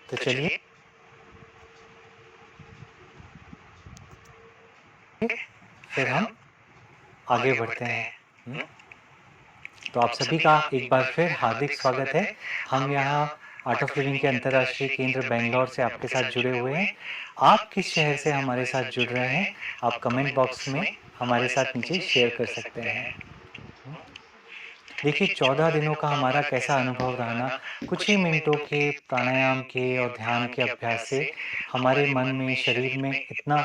तो चलिए फिर हम आगे बढ़ते हैं। हुँ? तो आप सभी का एक बार फिर हार्दिक स्वागत है। हम यहाँ आर्ट ऑफ लिविंग के अंतर्राष्ट्रीय केंद्र बैंगलोर से आपके साथ जुड़े हुए हैं। आप किस शहर से हमारे साथ जुड़ रहे हैं, आप कमेंट बॉक्स में हमारे साथ नीचे शेयर कर सकते हैं। हुँ? देखिए 14 दिनों का हमारा कैसा अनुभव रहा ना, कुछ ही मिनटों के प्राणायाम के और ध्यान के अभ्यास से हमारे मन में, शरीर में इतना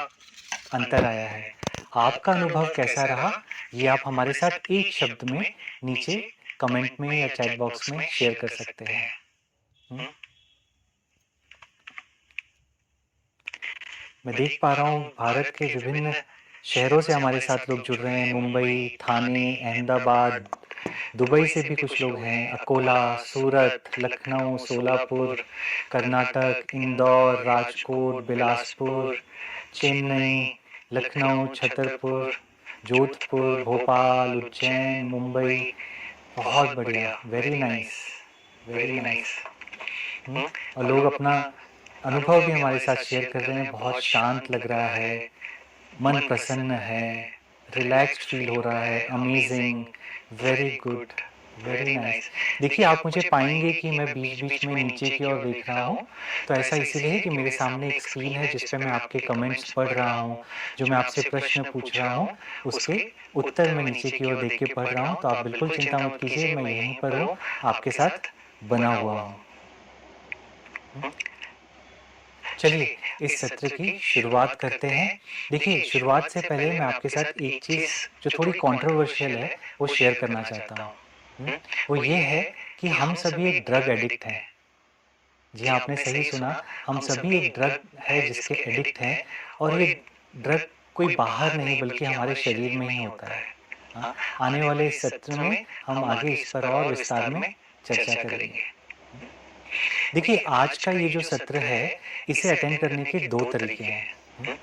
अंतर आया है। आपका अनुभव कैसा रहा, ये आप हमारे साथ एक शब्द में नीचे कमेंट में या चैट बॉक्स में शेयर कर सकते हैं। हुँ? मैं देख पा रहा हूँ भारत के विभिन्न शहरों से हमारे साथ लोग जुड़ रहे हैं। मुंबई, ठाणे, अहमदाबाद, दुबई से भी कुछ लोग हैं, अकोला, सूरत, लखनऊ, सोलापुर, कर्नाटक, इंदौर, राजकोट, बिलासपुर, चेन्नई, लखनऊ, छतरपुर, जोधपुर, भोपाल, उज्जैन, मुंबई। बहुत बढ़िया, वेरी नाइस, वेरी नाइस। और लोग अपना अनुभव भी हमारे साथ शेयर कर रहे हैं। बहुत शांत लग रहा है, मन प्रसन्न है, रिलैक्स्ड फील हो रहा है, amazing, very good, very nice. देखिए आप मुझे पाएंगे कि मैं बीच-बीच में नीचे की ओर देख रहा हूँ, तो ऐसा इसीलिए है कि मेरे सामने एक स्क्रीन है जिस पे मैं आपके कमेंट्स पढ़ रहा हूँ, जो मैं आपसे प्रश्न पूछ रहा हूँ, उसके उत्तर मैं नीचे की ओर देख के पढ़ रहा हूँ। तो आप बिल्कुल चिंता मत कीजिए, मैं यहीं पर हूँ, आपके साथ बना हुआ हूँ। चलिए इस सत्र की शुरुआत करते हैं। देखिए शुरुआत से पहले मैं आपके साथ एक चीज़ जो थोड़ी कंट्रोवर्शियल है वो शेयर करना चाहता हूँ। वो ये है कि हम सभी एक ड्रग एडिक्ट हैं। जी हाँ, आपने सही सुना, हम सभी एक ड्रग है जिसके एडिक्ट हैं और ये ड्रग कोई बाहर नहीं बल्कि हमारे शरीर में ही होता है। हाँ, आने वाले इस सत्र में हम आगे इस पर और विस्तार में चर्चा करेंगे। देखिए आज का ये जो सत्र है इसे अटेंड करने के 2 तरीके हैं।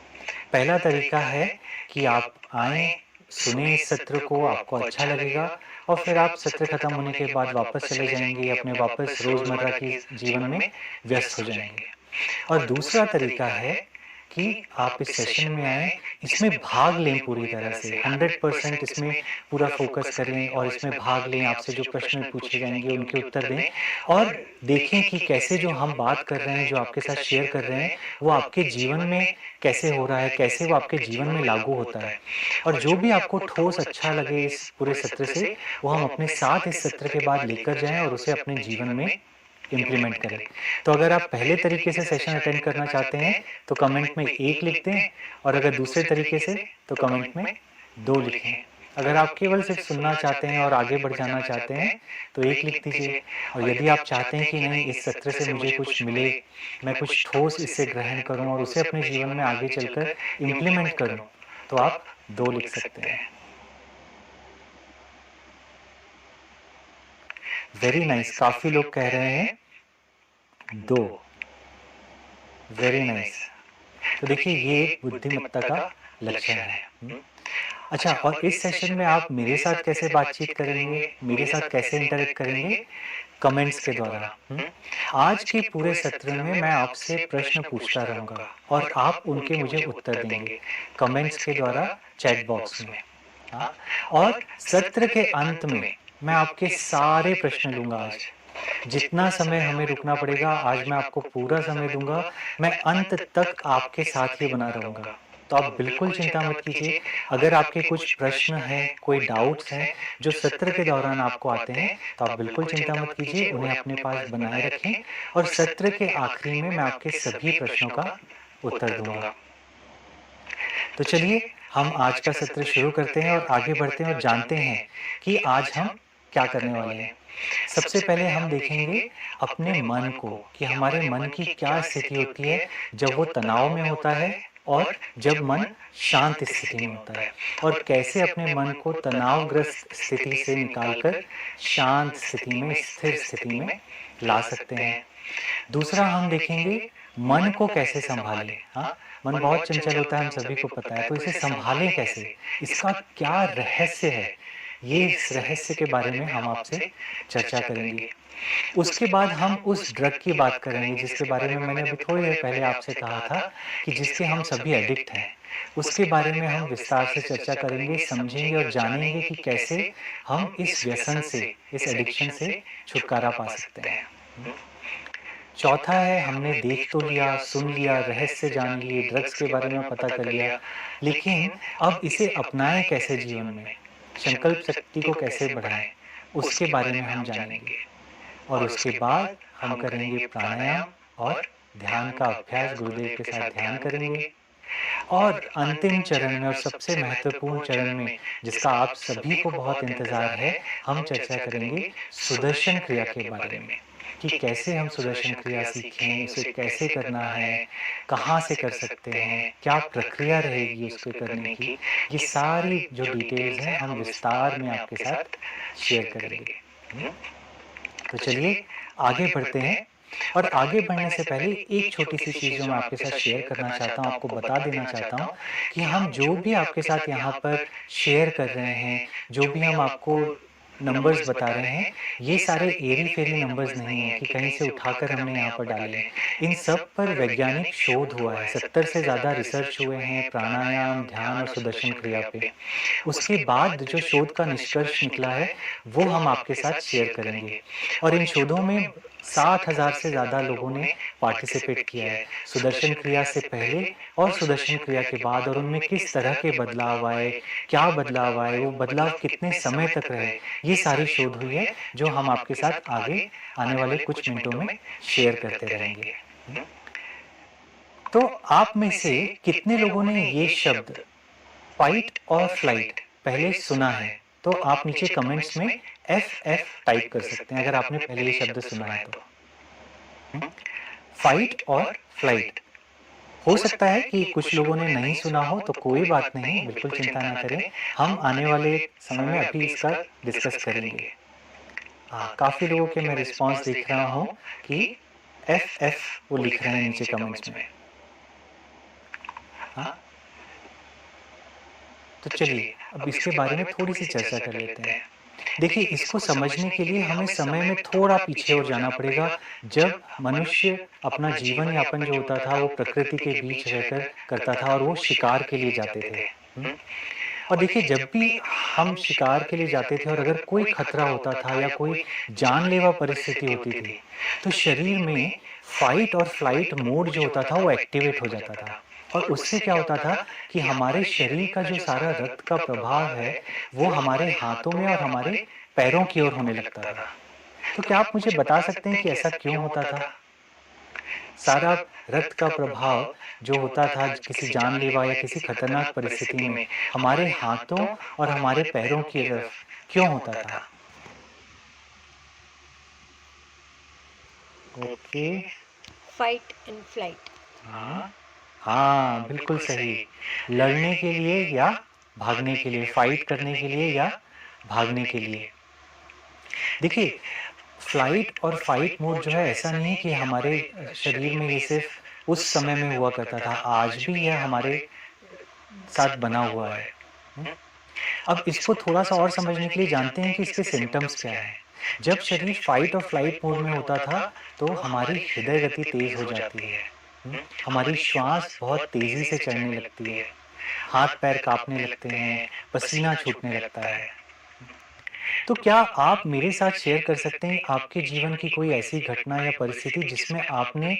पहला तरीका है कि आप आएँ, सुनें इस सत्र को, आपको अच्छा लगेगा और फिर आप सत्र खत्म होने के बाद वापस चले जाएँगे, अपने वापस रोज़मर्रा की जीवन में व्यस्त हो जाएँगे। और दूसरा तरीका है कि आप इस सेशन में आएँ, इसमें भाग लें पूरी तरह से, 100% इसमें पूरा फ़ोकस करें और इसमें भाग लें, आपसे जो प्रश्न पूछे जाएँगे उनके उत्तर दें और देखें कि कैसे जो हम बात कर रहे हैं, जो आपके साथ शेयर कर रहे हैं, वो आपके जीवन में कैसे हो रहा है, कैसे वो आपके जीवन में लागू होता है। और जो भी आपको ठोस अच्छा लगे इस पूरे सत्र से, वो हम अपने साथ इस सत्र के बाद लेकर जाएँ और उसे अपने जीवन में इम्प्लीमेंट करें। तो अगर आप पहले तरीके से सेशन अटेंड करना चाहते हैं, तो कमेंट में 1 लिख दें और अगर दूसरे तरीके से, तो कमेंट में 2 लिखें। अगर आप केवल सिर्फ़ सुनना चाहते हैं और आगे बढ़ जाना चाहते हैं, तो 1 लिख दीजिए और यदि आप चाहते हैं कि नहीं इस सत्र से मुझे कुछ मिले, मैं कुछ ठोस इससे ग्रहण करूँ और उसे अपने जीवन में आगे चलकर इम्प्लीमेंट करूँ, तो आप 2 लिख सकते हैं। वेरी नाइस, काफ़ी लोग कह रहे हैं 2, वेरी नाइस। तो देखिए ये एक बुद्धिमत्ता का लक्षण है। अच्छा और इस सेशन में आप मेरे साथ कैसे बातचीत करेंगे, मेरे साथ कैसे इंटरैक्ट करेंगे? कमेंट्स के द्वारा। आज के पूरे सत्र में मैं आपसे प्रश्न पूछता रहूँगा और आप उनके मुझे उत्तर देंगे, कमेंट्स के द्वारा चैट बॉक्स में। हाँ, और सत्र के अंत में मैं आपके सारे प्रश्न लूँगा आज। जितना समय हमें रुकना पड़ेगा, आज मैं आपको पूरा समय दूँगा, मैं अंत तक आपके साथ ही बना रहूँगा। तो आप बिल्कुल चिंता मत कीजिए, अगर आपके कुछ प्रश्न हैं, कोई डाउट्स हैं, जो सत्र के दौरान आपको आते हैं, तो आप बिल्कुल चिंता मत कीजिए, उन्हें अपने पास बनाए रखें और सत्र के आखिरी में मैं आपके सभी प्रश्नों का उत्तर दूँगा। तो चलिए, हम आज का सत्र शुरू करते हैं और आगे बढ़ते हैं और जानते हैं कि आज हम क्या करने वाले हैं। सबसे पहले हम देखेंगे अपने मन को कि हमारे मन की क्या स्थिति होती है जब वो तनाव में होता है और जब मन शांत स्थिति में होता है और कैसे अपने मन को तनावग्रस्त स्थिति से निकालकर शांत स्थिति में, स्थिर स्थिति में ला सकते हैं। दूसरा हम देखेंगे मन को कैसे संभालें। हाँ, मन बहुत चंचल होता है, हम सभी को पता है, तो इसे संभालें कैसे? इसका क्या रहस्य है? ये इस रहस्य के बारे में हम आपसे चर्चा करेंगे। उसके बाद हम उस ड्रग की बात करेंगे जिसके बारे में मैंने अभी थोड़ी देर पहले आपसे कहा था कि जिसके हम सभी एडिक्ट हैं। उसके बारे में हम विस्तार से चर्चा करेंगे, समझेंगे और जानेंगे कि कैसे हम इस व्यसन से, इस एडिक्शन से छुटकारा पा सकते हैं। चौथा है, हमने देख तो लिया, सुन लिया, रहस्य जान लिए, ड्रग्स के बारे में पता कर लिया, लेकिन अब इसे अपनाएं कैसे जीवन में, संकल्प शक्ति को कैसे बढ़ाएं, उसके बारे में हम जानेंगे। और उसके बाद हम करेंगे प्राणायाम और ध्यान का अभ्यास, गुरुदेव के साथ ध्यान करेंगे। और अंतिम चरण में और सबसे महत्वपूर्ण चरण में, जिसका आप सभी को बहुत इंतजार है, हम चर्चा करेंगे सुदर्शन क्रिया के बारे में कि कैसे हम सुदर्शन क्रिया सीखें, उसे कैसे करना है, कहाँ से कर सकते हैं, क्या प्रक्रिया रहेगी उसको करने की। ये सारी जो डिटेल्स हैं हम विस्तार में आपके साथ शेयर करेंगे। तो चलिए आगे बढ़ते हैं। और आगे बढ़ने से पहले एक छोटी सी चीज़ जो मैं आपके साथ शेयर करना चाहता हूँ, आपको बता देना चाहता हूँ कि हम जो भी आपके साथ यहाँ पर शेयर कर रहे हैं, जो भी हम आपको नंबर्स बता रहे हैं, ये सारे एरी-फेरी नंबर्स नहीं हैं कि कहीं से उठाकर हमने यहाँ पर डाले हैं। इन सब पर वैज्ञानिक शोध हुआ है, 70 से ज़्यादा रिसर्च हुए हैं प्राणायाम, ध्यान और सुदर्शन क्रिया पे। उसके बाद जो शोध का निष्कर्ष निकला है, वो हम आपके साथ शेयर करेंगे। और इन शोधों में 60,000 से ज़्यादा लोगों ने पार्टिसिपेट किया है, सुदर्शन क्रिया से पहले और सुदर्शन क्रिया के बाद, और उनमें किस तरह के बदलाव आए, क्या बदलाव आए, वो बदलाव कितने समय तक रहे, ये सारी शोध हुई है जो हम आपके साथ आगे आने वाले कुछ मिनटों में शेयर करते रहेंगे। तो आप में से कितने लोगों ने ये शब्द फाइट और फ्लाइट पहले सुना है? तो आप नीचे कमेंट्स में FF टाइप कर सकते हैं अगर आपने पहले ये शब्द सुना है तो। फाइट और फ्लाइट। हो सकता है कि कुछ लोगों ने नहीं सुना हो, तो कोई बात नहीं, बिल्कुल चिंता ना करें। हम आने वाले समय में अभी इसका डिस्कस करेंगे। काफ़ी लोगों के मैं रिस्पॉन्स देख रहा हूँ कि FF वो लिख रहे हैं नीचे कमेंट्स में। हाँ, तो चलिए अब इसके बारे में थोड़ी सी चर्चा कर लेते हैं। देखिए, इसको समझने के लिए हमें समय में थोड़ा पीछे और जाना पड़ेगा, जब मनुष्य अपना जीवन यापन जो होता था वो प्रकृति के बीच रहकर करता था और वो शिकार के लिए जाते थे। और देखिए, जब भी हम शिकार के लिए जाते थे और अगर कोई खतरा होता था या कोई जानलेवा परिस्थिति होती थी, तो शरीर में फाइट और फ्लाइट मोड जो होता था वो एक्टिवेट हो जाता था। और उससे क्या होता था कि हमारे शरीर का जो सारा रक्त का प्रभाव है वो हमारे हाथों में और हमारे पैरों की ओर होने लगता था। तो क्या आप मुझे बता सकते हैं कि ऐसा क्यों होता था? सारा रक्त का प्रभाव जो होता था किसी जानलेवा या किसी खतरनाक परिस्थिति में हमारे हाथों और हमारे पैरों की तरफ क्यों होता था? Okay, fight and flight. हाँ, बिल्कुल सही। लड़ने के लिए या भागने के लिए, फाइट करने के लिए या भागने के लिए। देखिए, फ्लाइट और फाइट मोड जो है ऐसा नहीं है कि हमारे शरीर में ये सिर्फ उस समय में हुआ करता था, आज भी यह हमारे साथ बना हुआ है। अब इसको थोड़ा-सा और समझने के लिए जानते हैं कि इसके सिम्पटम्स क्या हैं। जब शरीर फाइट और फ्लाइट मोड में होता था, तो हमारी हृदय गति तेज़ हो जाती है। हमारी श्वास बहुत तेज़ी से चढ़ने लगती है, हाथ-पैर काँपने लगते हैं, पसीना छूटने लगता है। तो क्या आप मेरे साथ शेयर कर सकते हैं आपके जीवन की कोई ऐसी घटना या परिस्थिति जिसमें आपने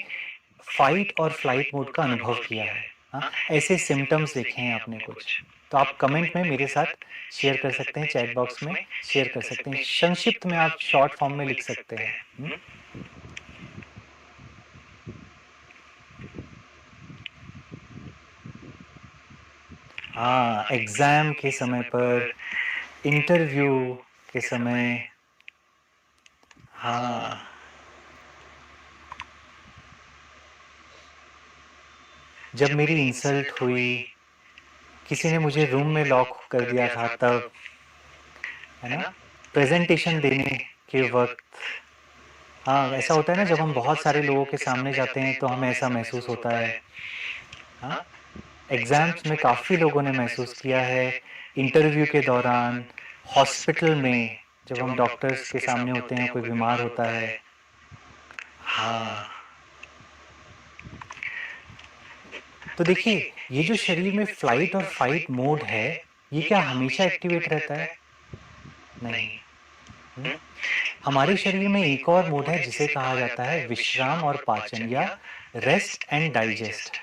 फाइट और फ्लाइट मोड का अनुभव किया है? हाँ, ऐसे सिम्पटम्स देखे हैं आपने कुछ? तो आप कमेंट में मेरे साथ शेयर कर सकते हैं, चैट बॉक्स में शेयर कर सकते हैं। संक्षिप्त में आप शॉर्ट फॉर्म में लिख सकते हैं। हाँ, एग्ज़ाम के समय पर, इंटरव्यू के समय। हाँ, जब मेरी इंसल्ट हुई, किसी ने मुझे रूम में लॉक कर दिया था तब, है ना? प्रेज़ेंटेशन देने के वक़्त। हाँ, ऐसा होता है ना, जब हम बहुत सारे लोगों के सामने जाते हैं तो हमें ऐसा महसूस होता है। हाँ, एग्ज़ाम्स में काफ़ी लोगों ने महसूस किया है, इंटरव्यू के दौरान, हॉस्पिटल में जब हम डॉक्टर्स के सामने होते हैं, कोई बीमार होता है। हाँ, तो देखिए ये जो शरीर में फ्लाइट और फाइट मोड है, ये क्या हमेशा एक्टिवेट रहता है? नहीं। हुँ? हमारे शरीर में एक और मोड है जिसे कहा जाता है विश्राम और पाचन या रेस्ट एंड डाइजेस्ट।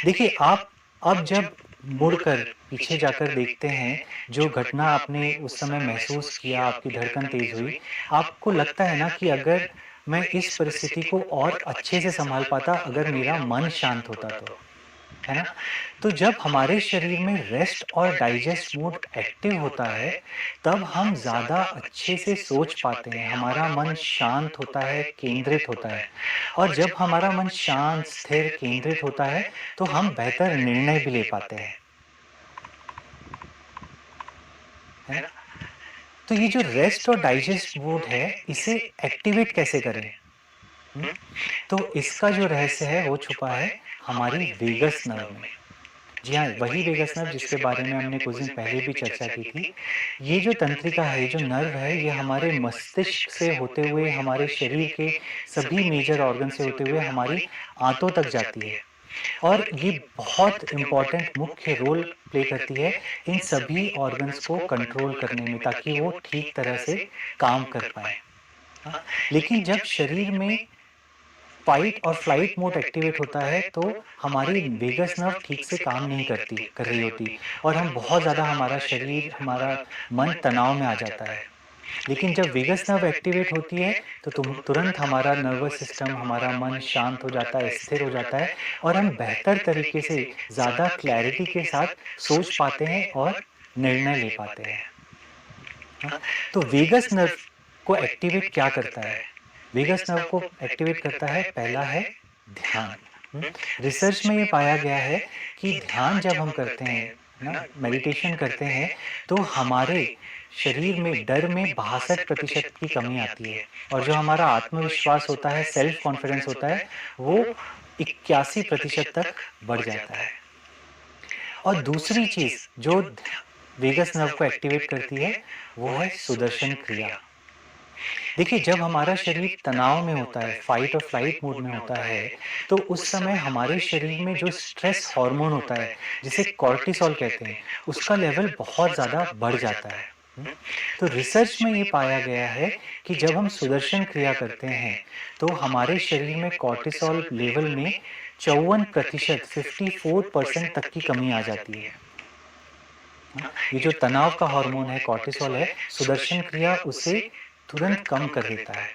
देखिए आप अब जब मुड़कर पीछे जाकर देखते हैं, जो घटना आपने उस समय महसूस किया, आपकी धड़कन तेज हुई, आपको लगता है ना कि अगर मैं इस परिस्थिति को और अच्छे से संभाल पाता, अगर मेरा मन शांत होता तो, है ना? तो जब हमारे शरीर में रेस्ट और डाइजेस्ट मोड एक्टिव होता है, तब हम ज़्यादा अच्छे से सोच पाते हैं, हमारा मन शांत होता है, केंद्रित होता है। और जब हमारा मन शांत, स्थिर, केंद्रित होता है, तो हम बेहतर निर्णय भी ले पाते हैं। है ना? तो ये जो रेस्ट और डाइजेस्ट मोड है, इसे एक्टिवेट कैसे करें? हुँ? तो इसका जो रहस्य है, वो छुपा है हमारी वेगस नर्व में। जी हाँ, वही वेगस नर्व जिसके बारे में हमने कुछ दिन पहले भी चर्चा की थी। ये जो तंत्रिका है, ये जो नर्व है, ये हमारे मस्तिष्क से होते हुए, हमारे शरीर के सभी मेजर ऑर्गन से होते हुए हमारी आंतों तक जाती है। और ये बहुत इम्पोर्टेंट मुख्य रोल प्ले करती है इन सभी ऑर्गन्स को कंट्रोल करने में, ताकि वो ठीक तरह से काम कर पाएँ। हाँ, लेकिन जब शरीर में फाइट और फ्लाइट मोड एक्टिवेट होता है, तो हमारी वेगस नर्व ठीक से काम नहीं कर रही होती और हम बहुत ज़्यादा, हमारा शरीर, हमारा मन तनाव में आ जाता है। लेकिन जब वेगस नर्व एक्टिवेट होती है, तो तुरंत हमारा नर्वस सिस्टम, हमारा मन शांत हो जाता है, स्थिर हो जाता है और हम बेहतर तरीके से, ज़्यादा क्लैरिटी के साथ सोच पाते हैं और निर्णय ले पाते हैं। हाँ, तो वेगस नर्व को एक्टिवेट क्या करता है? वेगस नर्व को एक्टिवेट करता है, पहला है ध्यान। रिसर्च में ये पाया गया है कि ध्यान जब हम करते हैं ना, मेडिटेशन करते हैं, तो हमारे शरीर में डर में 62% की कमी आती है और जो हमारा आत्मविश्वास होता है, सेल्फ कॉन्फिडेंस होता है, वो 81% तक बढ़ जाता है। और दूसरी चीज़ जो वेगस नर्व को एक्टिवेट करती है, वो है सुदर्शन क्रिया। देखिए जब हमारा शरीर तनाव में होता है, फाइट और फ्लाइट मोड में होता है, तो उस समय हमारे शरीर में जो स्ट्रेस हार्मोन होता है, जिसे कॉर्टिसोल कहते हैं, उसका लेवल बहुत ज़्यादा बढ़ जाता है। हुँ? तो रिसर्च में ये पाया गया है कि जब हम सुदर्शन क्रिया करते हैं, तो हमारे शरीर में कॉर्टिसोल लेवल में 54% 54% तक की कमी आ जाती है। हाँ, ये जो तनाव का हार्मोन है, कॉर्टिसोल है, सुदर्शन क्रिया उसे तुरंत कम कर देता है।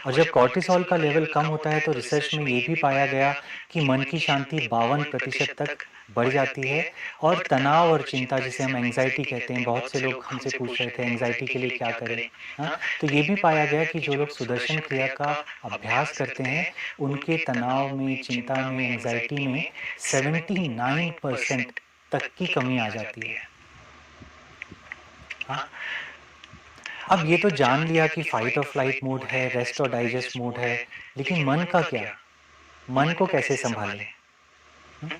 और जब कॉर्टिसोल का लेवल कम होता है, तो रिसर्च में ये भी पाया गया कि मन की शांति 52% तक बढ़ जाती है और तनाव और चिंता, जिसे हम एंग्जायटी कहते हैं, बहुत से लोग हमसे पूछ रहे थे एंग्जायटी के लिए क्या करें? हाँ, तो ये भी पाया गया कि जो लोग सुदर्शन क्रिया का अभ्यास करते हैं, उनके तनाव में, चिंता में, एंग्जायटी में 79% तक की कमी आ जाती है। हाँ, अब ये तो जान लिया कि फाइट और फ्लाइट मोड है, रेस्ट और डाइजेस्ट मोड है, लेकिन मन का क्या? मन को कैसे सँभालें? हुँ?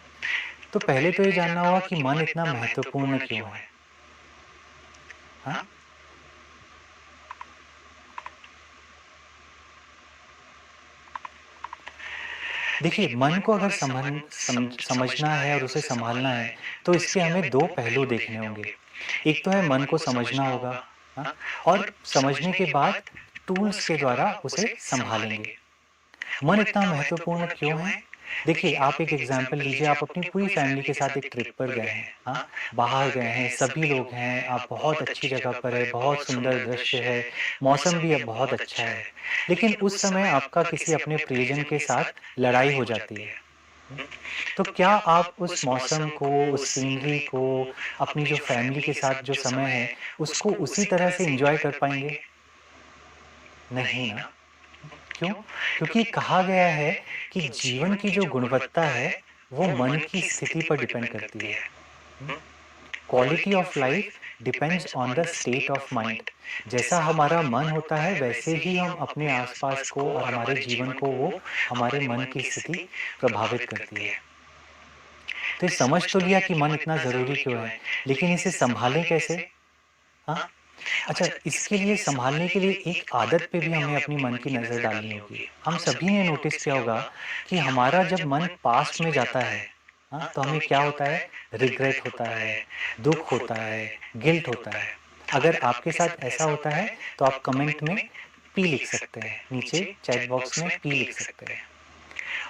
तो पहले तो ये जानना होगा कि मन इतना महत्वपूर्ण क्यों है? हाँ? देखिए, मन को अगर समझना है और उसे सँभालना है, तो इसके हमें 2 पहलू देखने होंगे। एक तो है मन को समझना होगा, हाँ? और समझने के बाद टूल्स के द्वारा उसे सँभालेंगे। मन इतना महत्वपूर्ण क्यों है? देखिए, आप एक एग्ज़ाम्पल लीजिए, आप अपनी पूरी फैमिली के साथ एक ट्रिप पर गए हैं, हाँ? बाहर गए हैं, सभी लोग हैं, आप बहुत अच्छी जगह पर हैं, बहुत सुंदर दृश्य है, मौसम भी अब बहुत अच्छा है। लेकिन उस समय आपका किसी अपने प्रियजन के साथ लड़ाई हो जाती है। हुँ? तो क्या आप उस मौसम को, उस सीनरी को, अपनी जो फैमिली के साथ जो समय है, उसको उसी तरह से एन्जॉय कर पाएँगे? नहीं ना। क्यों? क्योंकि कहा गया है कि जीवन की जो गुणवत्ता है, वो मन की स्थिति पर डिपेंड करती है। Quality of life depends on the state of mind. जैसा हमारा मन होता है, वैसे ही हम अपने आसपास को और हमारे जीवन को, वो हमारे मन की स्थिति प्रभावित करती है। तो ये समझ तो लिया कि मन इतना ज़रूरी क्यों है, लेकिन इसे सँभालें कैसे? हाँ? अच्छा, इसके लिए संभालने के लिए एक आदत पे भी हमें अपनी मन की नज़र डालनी होगी। हम सभी ने नोटिस किया होगा कि हमारा जब मन पास्ट में जाता है, हाँ, तो हमें क्या होता है? रिग्रेट होता है, दुःख होता है, गिल्ट होता है। अगर आपके साथ ऐसा होता है, तो आप कमेंट में पी लिख सकते हैं, नीचे चैट बॉक्स में पी लिख सकते हैं।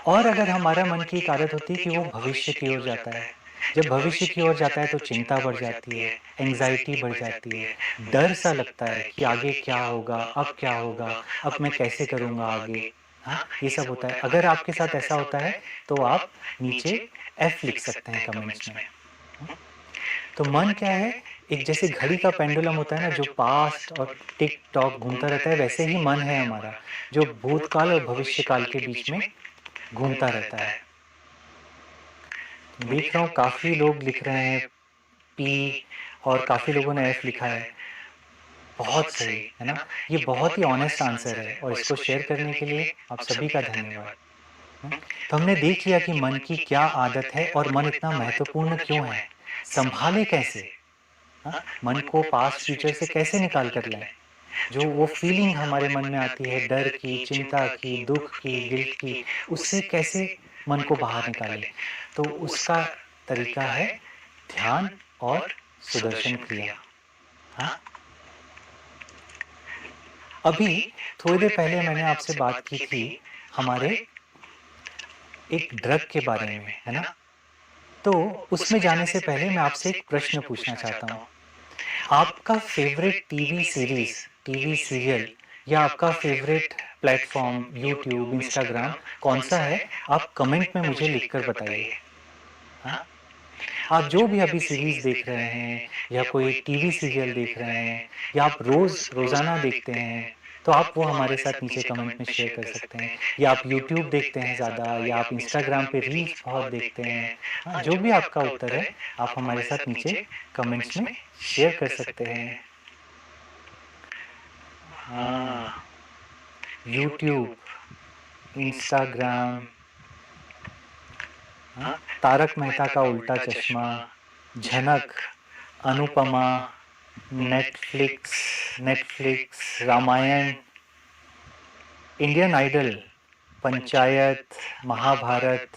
और अगर हमारा मन की एक आदत होती है कि वो भविष्य की ओर जाता है, जब भविष्य की ओर जाता है तो चिंता बढ़ जाती है, एंग्ज़ायटी बढ़ जाती है, डर सा लगता है कि आगे क्या होगा, अब मैं कैसे करूँगा आगे? हाँ, ये सब होता है। अगर आपके साथ ऐसा होता है, तो आप नीचे एफ लिख सकते हैं कमेंट्स में। हुँ, तो मन क्या है, एक जैसे घड़ी का पेंडुलम होता है ना, जो पास्ट और टिक-टॉक घूमता रहता है, वैसे ही मन है हमारा, जो भूतकाल और भविष्यकाल के बीच में घूमता रहता है। देख रहा हूँ काफ़ी लोग लिख रहे हैं पी और काफ़ी लोगों ने एफ लिखा है। बहुत सही, है ना? ये बहुत ही ऑनेस्ट आंसर है और इसको शेयर करने के लिए आप सभी का धन्यवाद। हुँ, तो हमने देख लिया कि मन की क्या आदत है और मन इतना महत्वपूर्ण क्यों है? सँभालें कैसे? हाँ, मन को पास्ट फ्यूचर से कैसे निकाल कर लाएँ? जो वो फीलिंग हमारे मन में आती है डर की, चिंता की, दुःख की, गिल्ट की, उससे कैसे मन को बाहर निकालें? तो उसका तरीका है ध्यान और सुदर्शन क्रिया। हाँ, अभी थोड़ी देर पहले मैंने आपसे बात की थी हमारे एक ड्रग के बारे में, है ना? तो उसमें जाने से पहले मैं आपसे एक प्रश्न पूछना चाहता हूँ। आपका favourite TV series, TV serial या आपका फ़ेवरेट प्लेटफ़ॉर्म यूट्यूब, इंस्टाग्राम कौन-सा है? आप कमेंट में मुझे लिखकर बताइए। हाँ? आप जो भी अभी सीरीज़ देख रहे हैं या कोई टीवी सीरियल देख रहे हैं या आप रोज़ाना देखते हैं, तो आप वो हमारे साथ नीचे कमेंट में शेयर कर सकते हैं। या आप यूट्यूब देखते हैं ज़्यादा या आप इंस्टाग्राम पे रील्स बहुत देखते हैं, हाँ, जो भी आपका उत्तर है, आप हमारे साथ नीचे कमेंट्स में शेयर कर सकते हैं। हाँ, यूट्यूब, इंस्टाग्राम, हाँ, तारक मेहता का Ooltah Chashmah, Jhanak, Anupama, Netflix Netflix, Ramayan, Indian Idol, Panchayat, Mahabharat,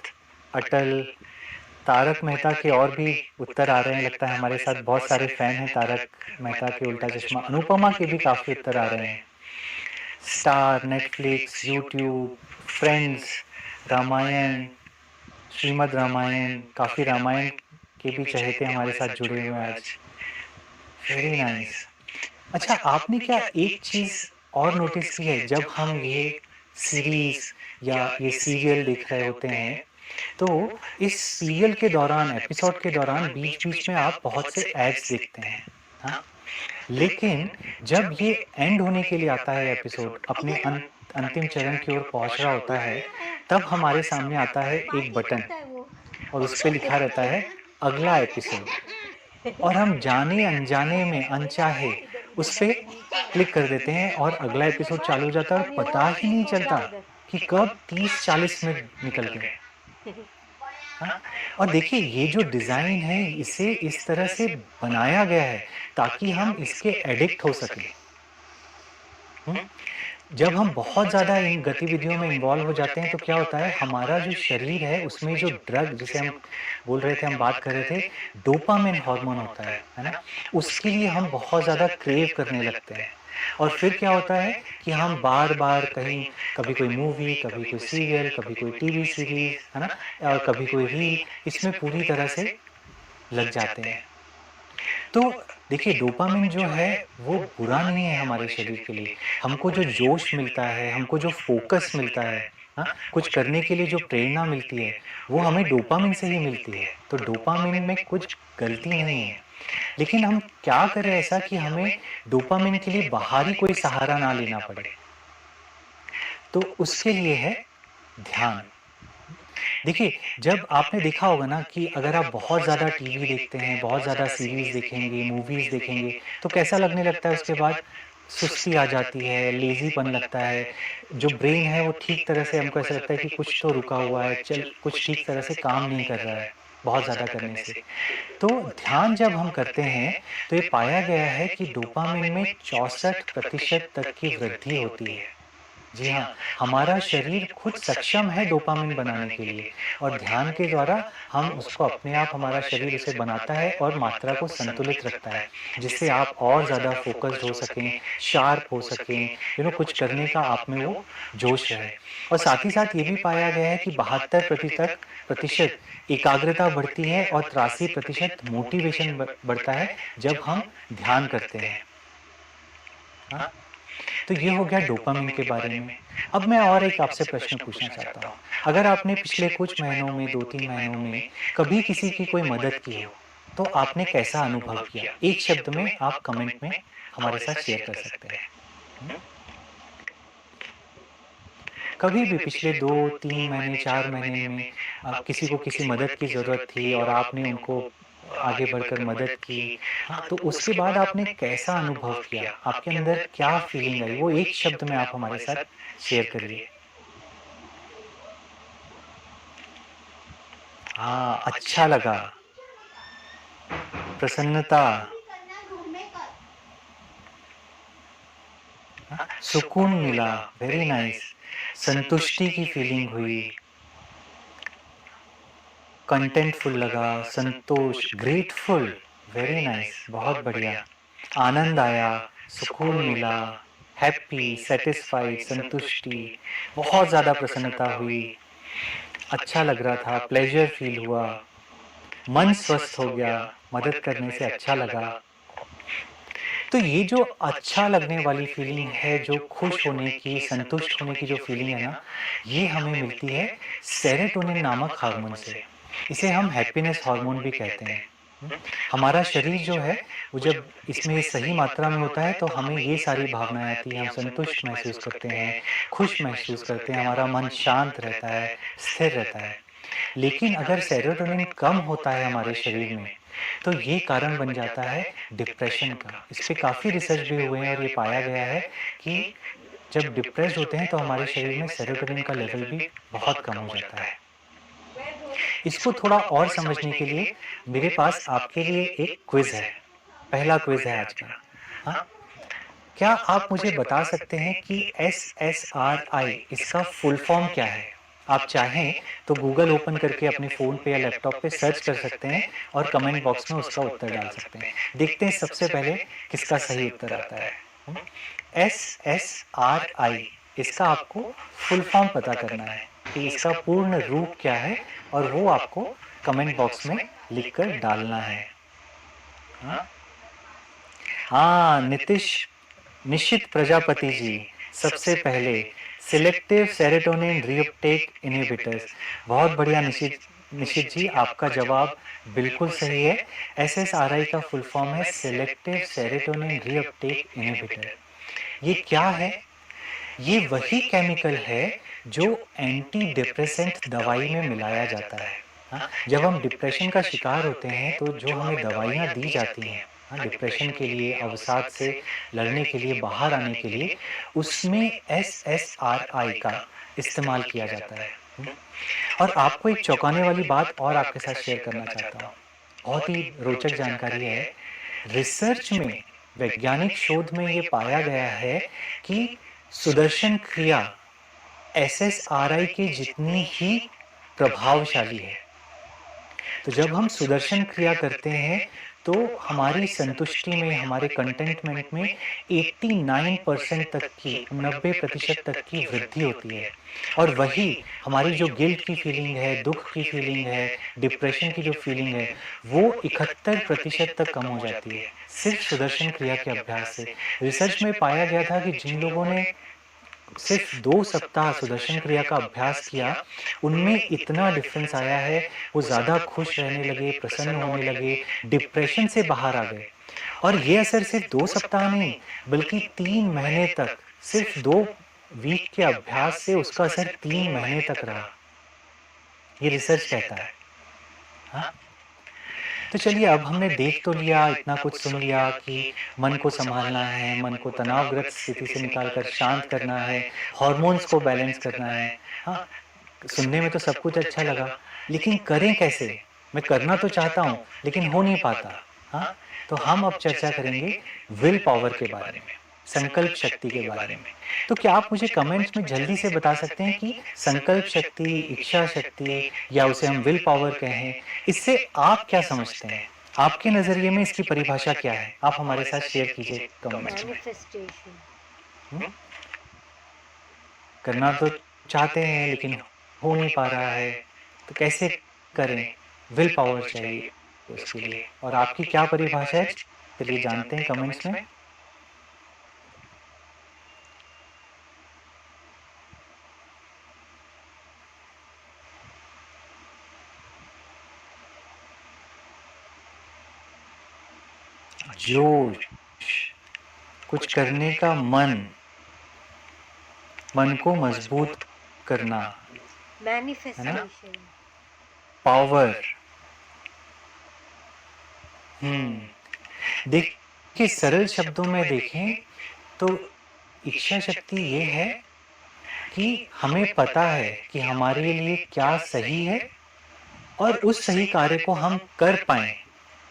Atal, Taarak Mehta के और भी उत्तर आ रहे हैं, लगता है हमारे साथ बहुत सारे फ़ैन हैं तारक मेहता के उल्टा चश्मा, अनुपमा के भी काफ़ी उत्तर आ रहे हैं। Star, Netflix, YouTube, Friends, Ramayan, Shrimad Ramayan, काफ़ी रामायण के भी चहेते हमारे साथ जुड़े हुए हैं आज। Very nice. अच्छा, आपने क्या एक चीज़ और नोटिस की है, जब हम ये सीरीज़ या ये सीरियल देख रहे होते हैं, तो इस सीरियल के दौरान, एपिसोड के दौरान बीच-बीच में आप बहुत से एड्स देखते हैं, हाँ? लेकिन जब ये एंड होने के लिए आता है एपिसोड, अपने अंतिम चरण की ओर पहुँच रहा होता है, तब हमारे सामने आता है एक बटन और उस पे लिखा रहता है अगला एपिसोड और हम जाने-अनजाने में अनचाहे उस पे क्लिक कर देते हैं और अगला एपिसोड चालू हो जाता है और पता ही नहीं चलता कि कब 30-40 मिनट निकल गए। हाँ, और देखिए ये जो डिज़ाइन है इसे इस तरह से बनाया गया है ताकि हम इसके एडिक्ट हो सकें। हुँ? जब हम बहुत ज़्यादा इन गतिविधियों में इन्वॉल्व हो जाते हैं तो क्या होता है हमारा जो शरीर है उसमें जो ड्रग जिसे हम बोल रहे थे हम बात कर रहे थे डोपामाइन हार्मोन होता है ना? उसके लिए हम बहुत ज़्यादा क्रेव करने लगते हैं और फिर क्या होता है कि हम बार-बार कहीं कभी कोई मूवी, कभी कोई सीरियल, कभी कोई टीवी सीरीज़, है ना? और कभी कोई रील इसमें पूरी तरह से लग जाते हैं। तो देखिए डोपामाइन जो है वो बुरा नहीं है हमारे शरीर के लिए। हमको जो जोश मिलता है, हमको जो फ़ोकस मिलता है, हाँ? कुछ करने के लिए जो प्रेरणा मिलती है, वो हमें डोपामाइन से ही मिलती है। तो डोपामाइन में कुछ गलती नहीं है। लेकिन हम क्या करें ऐसा कि हमें डोपामाइन के लिए बाहरी कोई सहारा ना लेना पड़े। तो उसके लिए है ध्यान। देखिए, जब आपने देखा होगा ना कि अगर आप बहुत ज़्यादा टीवी देखते हैं, बहुत ज़्यादा सीरीज़ देखेंगे, मूवीज़ देखेंगे, तो कैसा लगने लगता है उसके बाद? सुस्ती आ जाती है, लेज़ीपन लगता है, जो ब्रेन है वो ठीक तरह से हमको ऐसा लगता है कि कुछ तो रुका हुआ है, कुछ ठीक तरह से काम नहीं कर रहा है। बहुत ज़्यादा करने से। तो ध्यान जब हम करते हैं, तो ये पाया गया है कि डोपामाइन में 64% तक की वृद्धि होती है। जी हाँ, हमारा शरीर खुद सक्षम है डोपामाइन बनाने के लिए और ध्यान के द्वारा हम उसको अपने आप हमारा शरीर उसे बनाता है और मात्रा को संतुलित रखता है, जिससे आप और ज़्यादा फ़ोकस्ड हो सकें, शार्प हो सकें, कुछ करने का आप में वो जोश रहे। और साथ ही साथ ये भी पाया गया है कि 72% प्रतिशत एकाग्रता बढ़ती है और 83% मोटिवेशन बढ़ता है जब हम ध्यान करते हैं। हाँ? तो ये हो गया डोपामाइन के बारे में। अब मैं और एक आपसे प्रश्न पूछना चाहता हूँ। अगर आपने पिछले कुछ महीनों में 2-3 महीनों में कभी किसी की कोई मदद की हो, तो आपने कैसा अनुभव किया? एक शब्द में आप कमेंट में हमारे साथ शेयर कर सकते हैं। हुँ? कभी भी पिछले 2-3 महीने, 4 महीने में किसी को किसी मदद की ज़रूरत थी और आपने उनको आगे बढ़कर मदद की। हाँ, तो उसके बाद आपने कैसा अनुभव किया? आपके अंदर क्या फीलिंग आई? वो एक शब्द में आप हमारे साथ शेयर करिए। हाँ, अच्छा लगा, प्रसन्नता, हाँ, सुकून मिला, वेरी नाइस, संतुष्टि की फीलिंग हुई, कंटेंटफुल लगा, संतोष, ग्रेटफुल, वेरी नाइस, बहुत बढ़िया, आनंद आया, सुकून मिला, हैप्पी, सैटिस्फाइड, संतुष्टि, बहुत ज़्यादा प्रसन्नता हुई, अच्छा लग रहा था, प्लेज़र फ़ील हुआ, मन स्वस्थ हो गया, मदद करने से अच्छा लगा। तो ये जो अच्छा लगने वाली फीलिंग है, जो खुश होने की, संतुष्ट होने की जो फीलिंग है ना, ये हमें मिलती है सेरोटोनिन नामक हार्मोन से। इसे हम हैप्पीनेस हार्मोन भी कहते हैं। हुँ? हमारा शरीर जो है, वो जब इसमें सही मात्रा में होता है, तो हमें ये सारी भावनाएँ आती हैं, हम संतुष्ट महसूस करते हैं, खुश महसूस करते हैं, हमारा मन शांत रहता है, स्थिर रहता है। लेकिन अगर सेरोटोनिन कम होता है हमारे शरीर में, तो ये कारण बन जाता है डिप्रेशन का। इस पे काफ़ी रिसर्च भी हुए हैं और ये पाया गया है कि जब डिप्रेस्ड होते हैं तो हमारे शरीर में सेरोटोनिन का लेवल भी बहुत कम हो जाता है। इसको थोड़ा और समझने के लिए मेरे पास आपके लिए एक क्विज़ है। पहला क्विज़ है आज का। हाँ, क्या आप मुझे बता सकते हैं कि एसएसआरआई इसका फुल फॉर्म क्या है? आप चाहें तो गूगल ओपन करके अपने फ़ोन पे या लैपटॉप पे सर्च कर सकते हैं और कमेंट बॉक्स में उसका उत्तर डाल सकते हैं। देखते हैं सबसे पहले किसका सही उत्तर आता है। एसएसआरआई इसका आपको फुल फॉर्म पता करना है कि इसका पूर्ण रूप क्या है और वो आपको कमेंट बॉक्स में लिखकर डालना है। हाँ? हाँ, निशित प्रजापति जी, सबसे पहले सिलेक्टिव सेरोटोनिन रीअपटेक इन्हिबिटर्स। बहुत बढ़िया निशित निशित जी, आपका जवाब बिल्कुल सही है। एसएसआरआई का फुल फॉर्म है सिलेक्टिव सेरोटोनिन रीअपटेक इन्हिबिटर। ये क्या है? ये वही केमिकल है जो एंटी डिप्रेसेंट दवाई में मिलाया जाता है। हाँ, जब हम डिप्रेशन का शिकार होते हैं तो जो हमें दवाइयाँ दी जाती हैं, हाँ, डिप्रेशन के लिए, अवसाद से लड़ने के लिए, बाहर आने के लिए, उसमें एसएसआरआई का इस्तेमाल किया जाता है। और आपको एक चौंकाने वाली बात और आपके साथ शेयर करना चाहता हूँ। बहुत ही रोचक जानकारी है। रिसर्च में, वैज्ञानिक शोध में ये पाया गया है कि सुदर्शन क्रिया एसएसआरआई के जितनी ही प्रभावशाली है। तो जब हम सुदर्शन क्रिया करते हैं, तो हमारी संतुष्टि में, हमारे कंटेंटमेंट में 89% तक की, 90% तक की वृद्धि होती है। और वही हमारी जो गिल्ट की फीलिंग है, दुःख की फीलिंग है, डिप्रेशन की जो फीलिंग है, वो 71% तक कम हो जाती है, सिर्फ सुदर्शन क्रिया के अभ्यास से। रिसर्च में पाया गया था कि जिन लोगों ने सिर्फ 2 सप्ताह सुदर्शन क्रिया का अभ्यास किया, उनमें इतना डिफ़रेंस आया है, वो ज़्यादा खुश रहने लगे, प्रसन्न होने लगे, डिप्रेशन से बाहर आ गए। और ये असर सिर्फ 2 सप्ताह नहीं, बल्कि 3 महीने तक, सिर्फ 2 वीक के अभ्यास से उसका असर 3 महीने तक रहा। ये रिसर्च कहता है। हाँ? तो चलिए, अब हमने देख तो लिया, इतना कुछ सुन लिया कि मन को सँभालना है, मन को तनावग्रस्त स्थिति से निकाल कर शांत करना है, हॉर्मोन्स को बैलेंस करना है। हाँ, सुनने में तो सब कुछ अच्छा लगा, लेकिन करें कैसे? मैं करना तो चाहता हूँ लेकिन हो नहीं पाता। हाँ, तो हम अब चर्चा करेंगे विल पावर के बारे में, संकल्प शक्ति के बारे में। तो क्या आप मुझे कमेंट्स में जल्दी से बता सकते हैं कि संकल्प शक्ति, इच्छा शक्ति या उसे हम विल पावर कहें, इससे आप क्या समझते हैं? आपके नज़रिए में इसकी परिभाषा क्या है? आप हमारे साथ शेयर कीजिए कमेंट्स में। Manifestation. हुँ? करना तो चाहते हैं लेकिन हो नहीं पा रहा है, तो कैसे करें? विल पावर चाहिए उसके लिए और आपकी क्या परिभाषा है? चलिए जानते हैं कमेंट्स में। जोश, कुछ करने का मन, मन को मजबूत करना, है ना? Manifestation. पावर। देखिए सरल शब्दों में देखें तो इच्छा शक्ति ये है कि हमें पता है कि हमारे लिए क्या सही है और उस सही कार्य को हम कर पाएँ,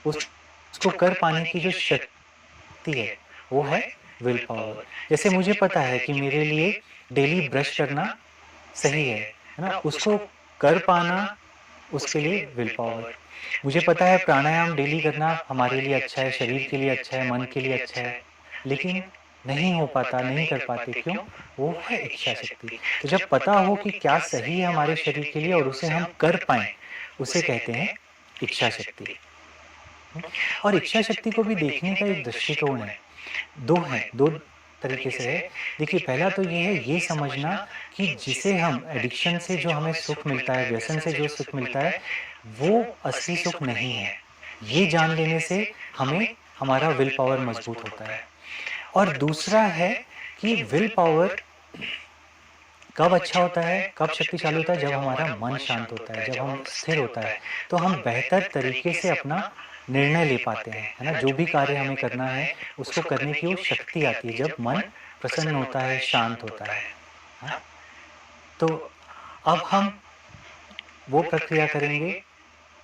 उसको कर पाने की जो शक्ति है, वो है विल पावर। जैसे मुझे पता है कि मेरे लिए डेली ब्रश करना सही है ना? उसको कर पाना उसके लिए विल पावर। मुझे पता है प्राणायाम डेली करना हमारे लिए अच्छा है, शरीर के लिए अच्छा है, मन के लिए अच्छा है, लेकिन नहीं हो पाता, नहीं कर पाते, क्यों? वो है इच्छा शक्ति। तो जब पता हो कि क्या सही है हमारे शरीर के लिए और उसे हम कर पाएँ, उसे कहते हैं इच्छा शक्ति। और इच्छा शक्ति को भी देखने का एक दृष्टिकोण है। 2 हैं, 2 तरीके से है। देखिए पहला तो ये है ये समझना कि जिसे हम एडिक्शन से जो हमें सुख मिलता है, व्यसन से जो सुख मिलता है, वो असली सुख नहीं है। ये जान लेने से हमें हमारा विल पावर मजबूत होता है। और दूसरा है कि विल पावर कब अच्छा होता है, कब शक्तिशाली होता है, जब हमारा मन शांत होता है, जब हम स्थिर होता है, तो हम बेहतर तरीके से अपना निर्णय ले पाते हैं, है ना? जो भी कार्य हमें करना है, उसको करने की वो शक्ति आती है, जब मन प्रसन्न होता है, शांत होता है। हाँ? तो अब हम वो प्रक्रिया करेंगे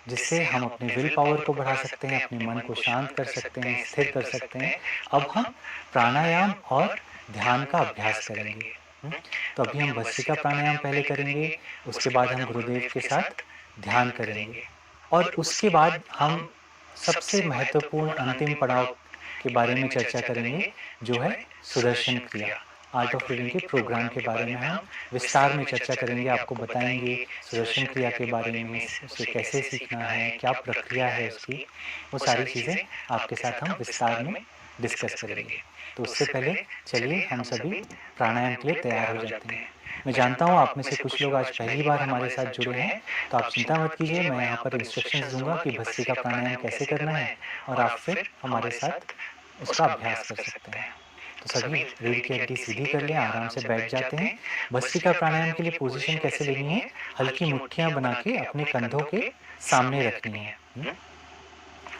जिससे हम अपने विल पावर को बढ़ा सकते हैं, अपने मन को शांत कर सकते हैं, स्थिर कर सकते हैं। अब हम प्राणायाम और ध्यान का अभ्यास करेंगे। हुँ? तो अभी हम भस्त्रिका प्राणायाम पहले करेंगे, उसके बाद हम गुरुदेव के साथ ध्यान करेंगे और उसके बाद हम सबसे महत्वपूर्ण अंतिम पड़ाव के बारे में चर्चा करेंगे, जो है सुदर्शन क्रिया। आर्ट ऑफ लिविंग के प्रोग्राम के बारे में हम विस्तार में चर्चा करेंगे, आपको बताएँगे सुदर्शन क्रिया के बारे में, उसे कैसे सीखना है, क्या प्रक्रिया है उसकी, वो सारी चीज़ें आपके साथ हम विस्तार में डिस्कस करेंगे। तो उससे पहले चलिए हम सभी प्राणायाम के लिए तैयार हो जाते हैं। मैं जानता हूँ आप में से कुछ लोग आज पहली बार हमारे साथ जुड़े हैं, तो आप चिंता मत कीजिए, मैं यहाँ पर इंस्ट्रक्शंस दूँगा कि भस्त्रिका प्राणायाम कैसे करना है और आप फिर हमारे साथ उसका अभ्यास कर सकते हैं। तो सभी रीढ़ की हड्डी सीधी कर लें, आराम से बैठ जाते हैं। भस्त्रिका प्राणायाम के लिए पोजीशन कैसे लेनी है? हल्की मुट्ठियाँ बना के अपने कंधों के सामने रखनी है।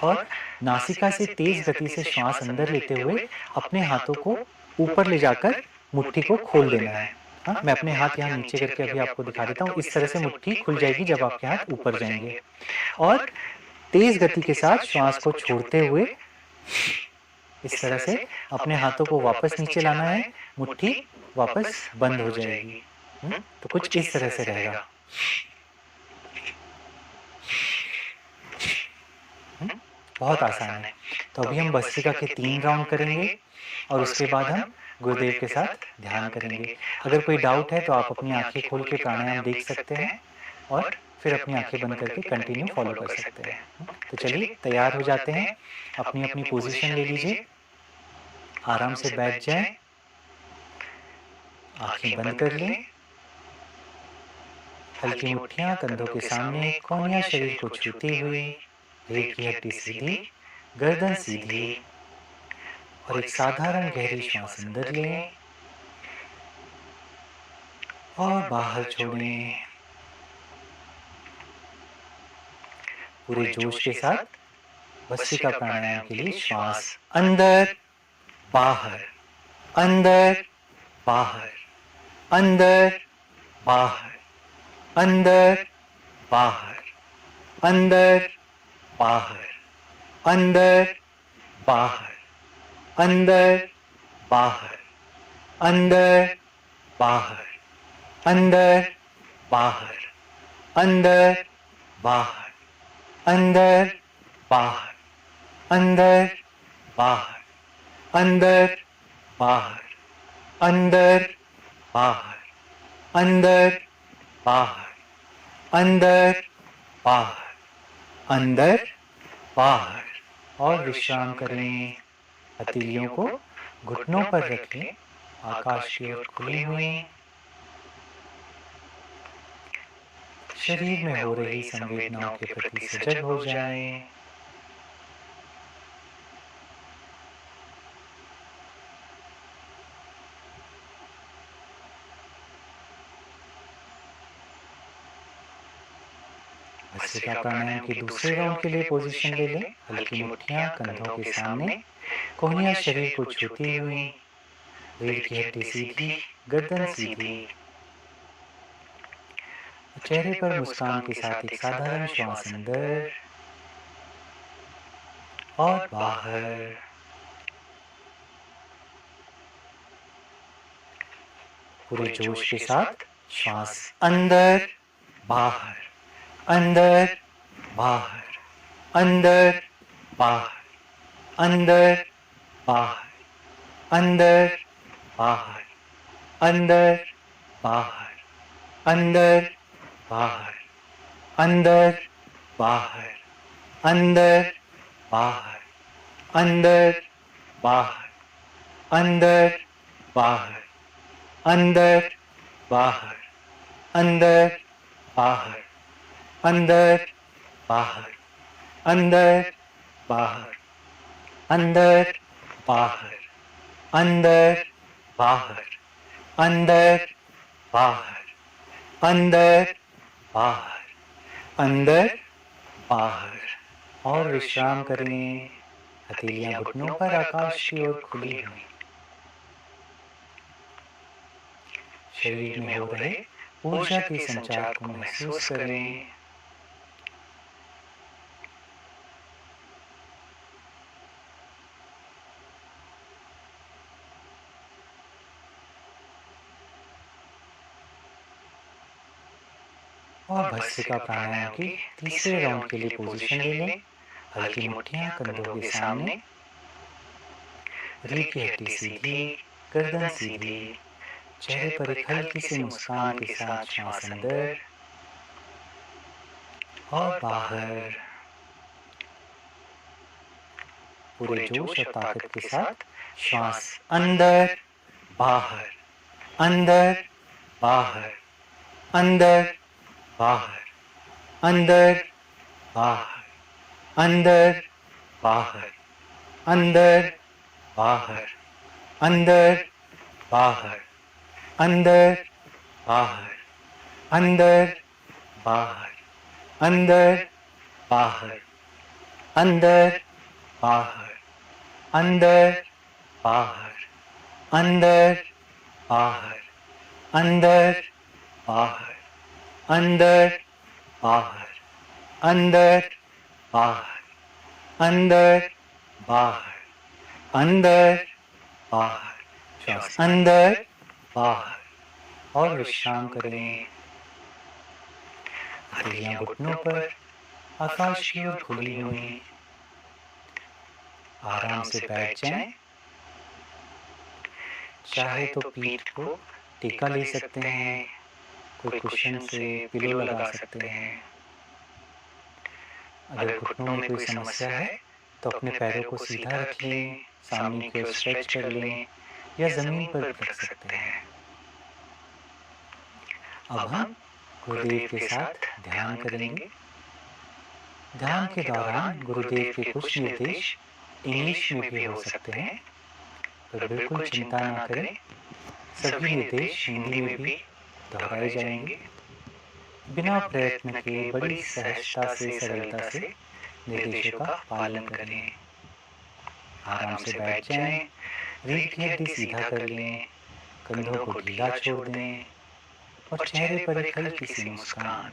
और नासिका से तेज गति से श्वास अंदर लेते हुए अपने हाथों को ऊपर ले जाकर मुट्ठी को खोल देना है। हाँ, मैं अपने हाथ यहाँ नीचे करके अभी आपको दिखा देता हूँ। इस तरह से मुट्ठी खुल जाएगी जब आपके हाथ ऊपर जाएंगे और तेज गति के साथ श्वास को छोड़ते हुए इस तरह से अपने हाथों को वापस नीचे लाना है, मुट्ठी वापस बंद हो जाएगी। तो कुछ इस तरह से रहेगा। बहुत आसान है। तो अभी हम भस्त्रिका के 3 राउंड करेंगे और उसके बाद हम गुरुदेव के साथ ध्यान करेंगे। अगर कोई डाउट है तो आप अपनी आँखें खोल के प्राणायाम देख सकते हैं और फिर अपनी आँखें बंद करके कंटिन्यू फॉलो कर सकते हैं। तो चलिए तैयार हो जाते हैं, अपनी-अपनी पोज़ीशन ले लीजिए, आराम से बैठ जाएँ, आँखें बंद कर लें, हल्की मुट्ठियाँ कंधों के सामने, कोहनियाँ शरीर को छूती हुई, रीढ़ की हड्डी सीधी, गर्दन सीधी और एक साधारण गहरी श्वास अंदर लें और बाहर छोड़ें। पूरे जोश के साथ भस्त्रिका प्राणायाम के लिए श्वास अंदर, बाहर, अंदर, बाहर, अंदर, बाहर, अंदर, बाहर, अंदर बाहर, अंदर बाहर, अंदर बाहर, अंदर बाहर, अंदर बाहर, अंदर बाहर, अंदर बाहर, अंदर बाहर, अंदर बाहर, अंदर बाहर, अंदर बाहर, अंदर बाहर, अंदर बाहर। और विश्राम करें। हथेलियों को घुटनों पर रख लें, आकाश की ओर खुली हुई। शरीर में हो रही संवेदनाओं के प्रति सजग हो जाएं। भस्त्रिका प्राणायाम के दूसरे राउंड के लिए पोजीशन ले लें। हल्की मुट्ठियां कंधों के सामने, कोहनियां शरीर को छूती हुई, रीढ़ की हड्डी सीधी, गर्दन सीधी। चेहरे पर मुस्कान के साथ एक साधारण श्वास अंदर और बाहर। पूरे जोश के साथ श्वास अंदर बाहर, अंदर बाहर, अंदर बाहर, अंदर बाहर, अंदर बाहर, अंदर बाहर, अंदर बाहर, अंदर बाहर, अंदर बाहर, अंदर बाहर, अंदर बाहर, अंदर बाहर, अंदर बाहर, अंदर बाहर, अंदर बाहर, अंदर बाहर, अंदर बाहर, अंदर बाहर, अंदर बाहर, अंदर बाहर। और विश्राम करें। हथेलियां घुटनों पर आकाश की ओर खुली हुई। शरीर में हो रहे ऊर्जा के संचार को महसूस करें। और भस्त्रिका प्राणायाम के तीसरे राउंड के लिए पोजीशन ले लें। हल्की मुट्ठियां कंधों के सामने, रीढ़ की हड्डी सीधी, गर्दन सीधी। चेहरे पर एक हल्की सी मुस्कान के साथ श्वास अंदर और बाहर। पूरे जोश और ताकत के साथ श्वास अंदर बाहर, अंदर बाहर, अंदर बाहर, अंदर बाहर, अंदर बाहर, अंदर बाहर, अंदर बाहर, अंदर बाहर, अंदर बाहर, अंदर बाहर, अंदर बाहर, अंदर बाहर, अंदर बाहर, अंदर बाहर, अंदर बाहर, अंदर बाहर, अंदर बाहर, अंदर बाहर। श्वास अंदर बाहर। और विश्राम करें। हथेलियां घुटनों पर आकाश की ओर खुली हुई। आराम से बैठ जाएं। चाहे तो पीठ को टेका ले सकते हैं, कोई कुशन से पिलो लगा सकते हैं। अगर घुटनों में कोई समस्या है तो अपने पैरों को सीधा रख लें, सामने की ओर स्ट्रेच कर लें या जमीन पर रख सकते हैं। अब हम गुरुदेव के साथ ध्यान करेंगे। ध्यान के दौरान गुरुदेव के कुछ निर्देश इंग्लिश में भी हो सकते हैं, तो बिल्कुल चिंता ना करें। सभी निर्देश हिंदी में भी दोहराए जाएंगे। बिना प्रयत्न के बड़ी सहजता से, सरलता से निर्देशों का पालन करें। आराम से बैठ जाएं, रीढ़ की हड्डी सीधा कर लें, कंधों को ढीला छोड़ दें और चेहरे पर एक हल्की सी मुस्कान।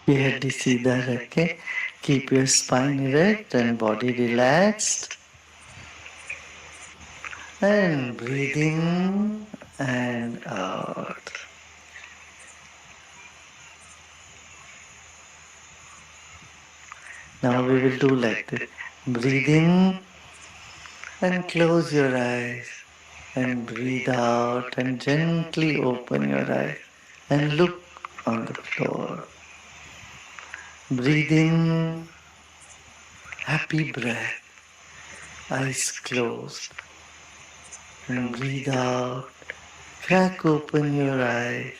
ये हड्डी सीधा रखें. Keep your spine erect and body relaxed. And breathe in and out. Now we will do like this. Breathe in and close your eyes. And breathe out and gently open your eyes. And look on the floor. Breathe in, happy breath, eyes closed. And breathe out, crack open your eyes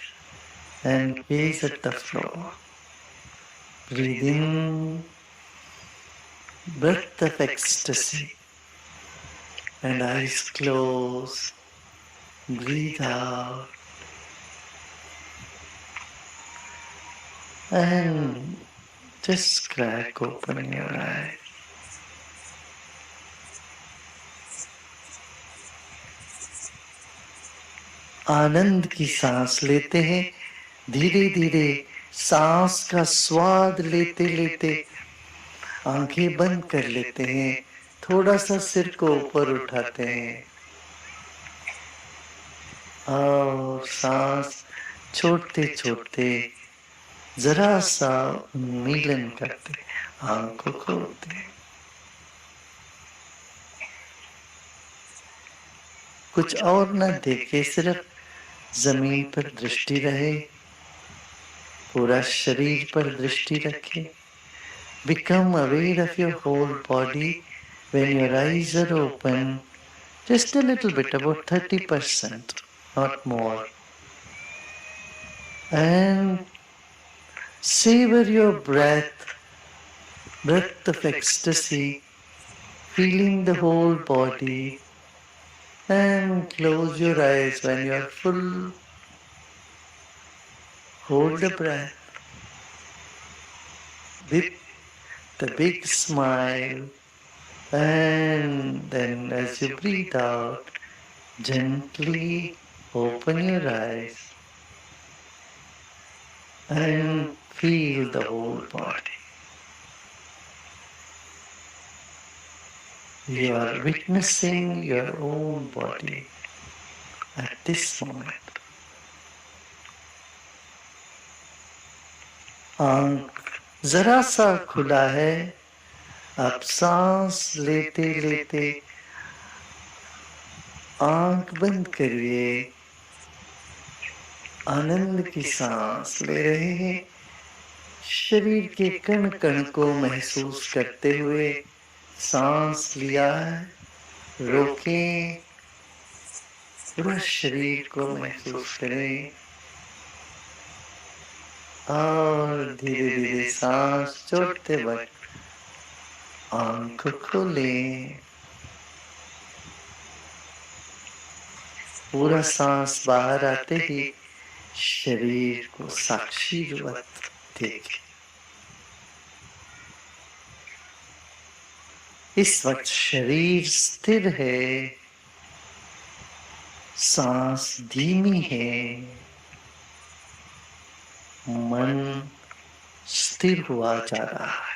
and gaze at the floor. Breathe in, breath of ecstasy, and eyes closed. Breathe out, and just crack open your eyes. आनंद की सांस लेते हैं. धीरे धीरे सांस का स्वाद लेते लेते आंखें बंद कर लेते हैं. थोड़ा सा सिर को ऊपर उठाते हैं और सांस छोड़ते छोड़ते जरा सा उन्मीलन करते आंखों खोलते. कुछ और न देखे, सिर्फ जमीन पर दृष्टि रहे. पूरा शरीर पर दृष्टि रखे. Become aware of your whole body when your eyes are open. Just a little bit, about 30%, not more. And savor your breath, breath of ecstasy, feeling the whole body. And close your eyes when you are full. Hold the breath with the big smile, and then as you breathe out, gently open your eyes and feel the whole body. You are witnessing your own body at this moment. आंख जरा सा खुला है. आप सांस लेते लेते आंख बंद करिए. आनंद की सांस ले रहे हैं. शरीर के कण कण को महसूस करते हुए सांस लिया है. रोकें, पूरा शरीर को महसूस करें और धीरे धीरे सांस छोड़ते वक्त आंख खोलें. पूरा सांस बाहर आते ही शरीर को साक्षीवत देखें. इस वक्त शरीर स्थिर है. सांस धीमी है. मन स्थिर हुआ जा रहा है.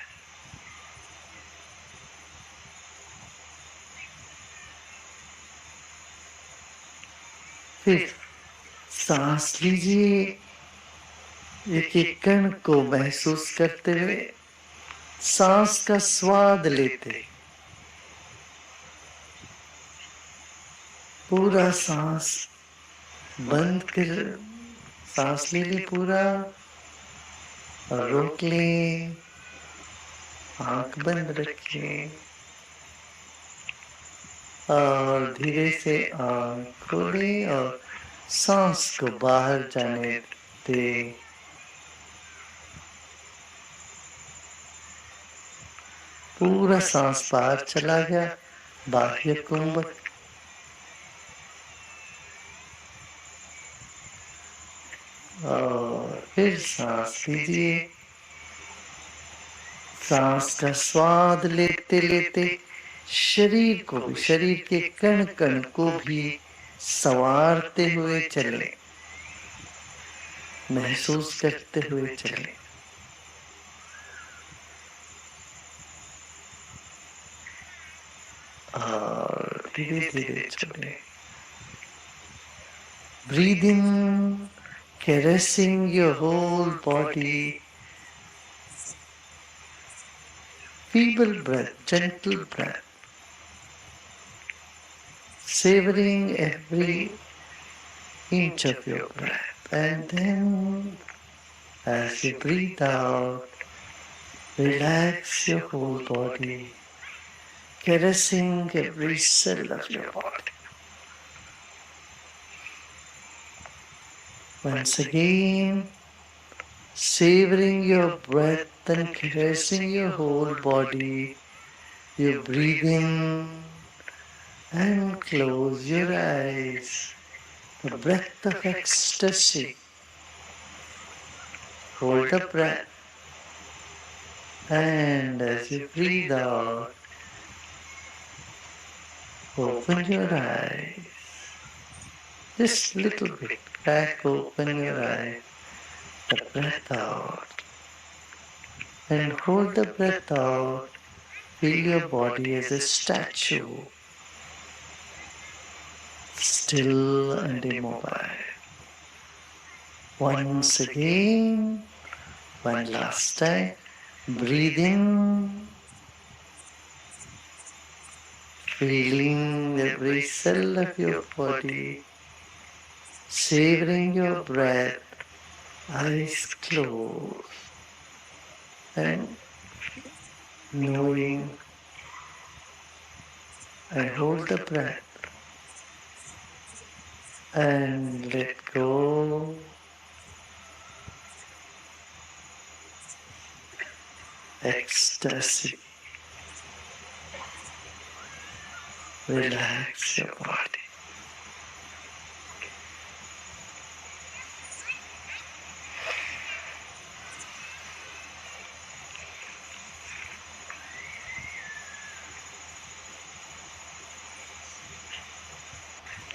फिर सांस लीजिए. एक एक कण को महसूस करते हुए सांस का स्वाद लेते. पूरा सांस बंद कर सांस ले ले पूरा और रोक ले. आंख बंद रखिए और धीरे से आंख खोले और सांस को बाहर जाने दे. पूरा सांस बाहर चला गया. बाह्य कुंभक. और फिर सांस लीजिए. सांस का स्वाद लेते लेते शरीर को भी, शरीर के कण कण को भी संवारते हुए चले, महसूस करते हुए चले. और धीरे धीरे छोड़े। Breathe in, caressing your whole body. Feeble breath, gentle breath. Savoring every inch of your breath. And then, as you breathe out, relax your whole body, caressing every cell of your body. Once again, savoring your breath and caressing your whole body, you breathe in and close your eyes. The breath of ecstasy. Hold the breath. And as you breathe out, open your eyes. Just little bit. Crack open your eyes. The breath out. And hold the breath out. Feel your body as a statue. Still and immobile. Once again, one last time, breathe in, feeling every cell of your body, savoring your breath, eyes closed, and knowing, and hold the breath, and let go. Ecstasy. Relax your body.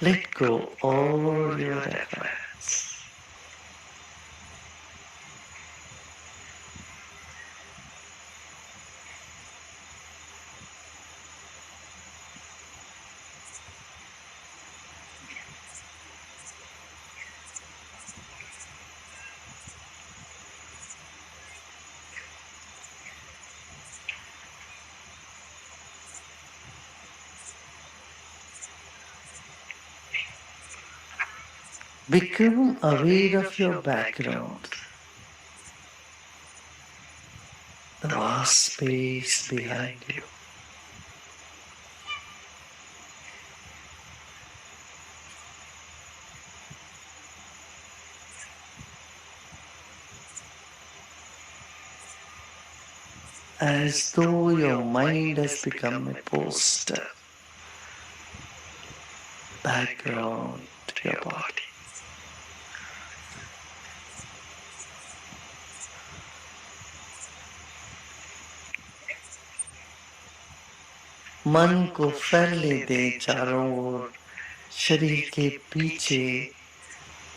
Let go all your efforts. Become aware of your background, the vast space behind you. As though your mind has become a poster, background to your body. मन को फैलने दें चारों ओर, शरीर के पीछे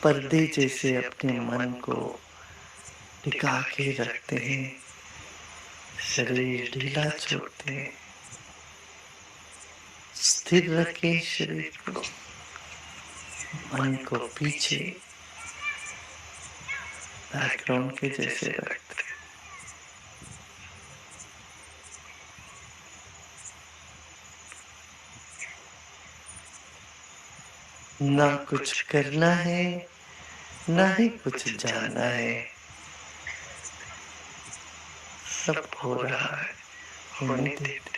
पर्दे जैसे अपने मन को टिका के रखते हैं, शरीर ढीला छोड़ते हैं, स्थिर रखें शरीर को, मन को पीछे बैकग्राउंड के जैसे रखते हैं। ना कुछ करना है, ना ही कुछ जानना है, सब हो रहा है, होने देते।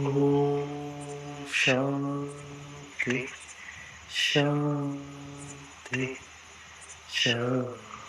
ओम शांति शांति शांति।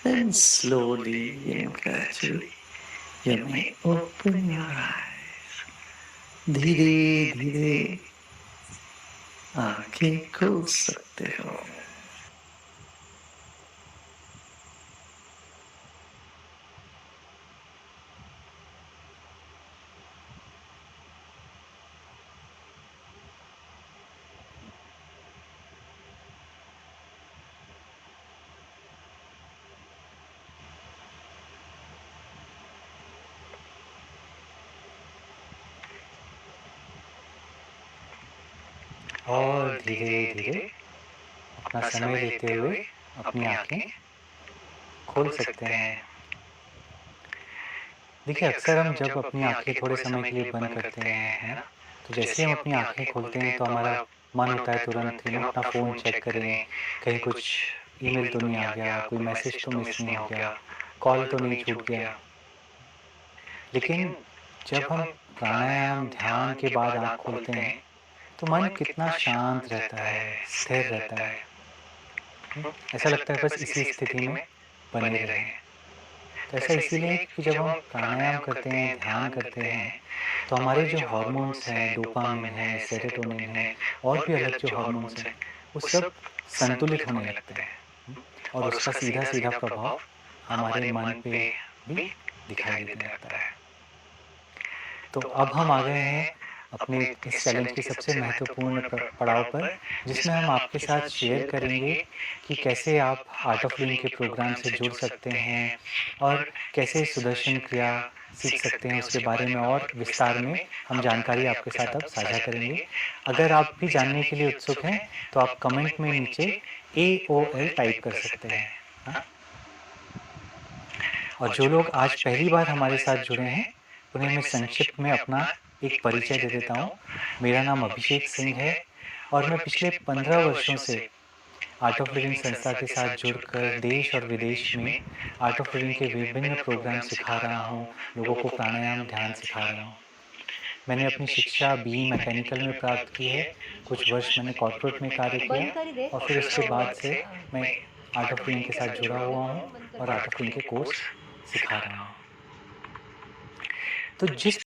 And slowly and gradually you may open your eyes. धीरे धीरे आंखें खोल सकते हो। और धीरे धीरे अपना समय लेते हुए अपनी आंखें खोल सकते हैं। देखिए, अक्सर हम जब अपनी आंखें थोड़े समय के लिए बंद करते हैं, है ना? तो जैसे ही हम अपनी आंखें खोलते हैं तो हमारा मन होता है तुरंत अपना फ़ोन चेक करें, कहीं कुछ ईमेल तो नहीं आ गया, कोई मैसेज तो मिस नहीं हो गया, कॉल तो नहीं छूट गया। लेकिन जब हम प्राणायाम, ध्यान के बाद आँख खोलते हैं, तो मन कितना शांत रहता है, स्थिर रहता है। ऐसा लगता है बस इसी स्थिति में बने रहें। तो ऐसा इसीलिए कि जब हम प्राणायाम करते हैं, ध्यान करते हैं, तो हमारे जो हार्मोन्स हैं, डोपामिन है, सेरोटोनिन है और भी अलग जो हार्मोन्स हैं, वो सब संतुलित होने लगते हैं और उसका सीधा-सीधा प्रभाव हमारे मन पे भी दिखाई देने लगता है। तो अब हम आ गए हैं अपने इस चैलेंज के सबसे महत्वपूर्ण पड़ाव पर, जिसमें हम आपके साथ शेयर करेंगे कि कैसे आप आर्ट ऑफ लिविंग के प्रोग्राम से जुड़ सकते हैं और कैसे सुदर्शन क्रिया सीख सकते हैं, उसके बारे में और विस्तार में हम जानकारी आपके साथ अब साझा करेंगे। अगर आप भी जानने के लिए उत्सुक हैं, तो आप कमेंट में नीचे AOL टाइप कर सकते हैं। हाँ? और जो लोग आज पहली बार हमारे साथ जुड़े हैं, उन्हें मैं संक्षिप्त में अपना एक परिचय दे देता हूँ। मेरा नाम अभिषेक सिंह है और मैं पिछले 15 वर्षों से आर्ट ऑफ लिविंग संस्था के साथ जुड़कर देश और विदेश में आर्ट ऑफ लिविंग के विभिन्न प्रोग्राम सिखा रहा हूँ, लोगों को प्राणायाम, ध्यान सिखा रहा हूँ। मैंने अपनी शिक्षा BE मैकेनिकल में प्राप्त की है, कुछ वर्ष मैंने कॉर्पोरेट में कार्य किया और फिर उसके बाद से मैं आर्ट ऑफ लिविंग के साथ जुड़ा हुआ हूँ और आर्ट ऑफ लिविंग के कोर्स सिखा रहा हूँ। तो जिस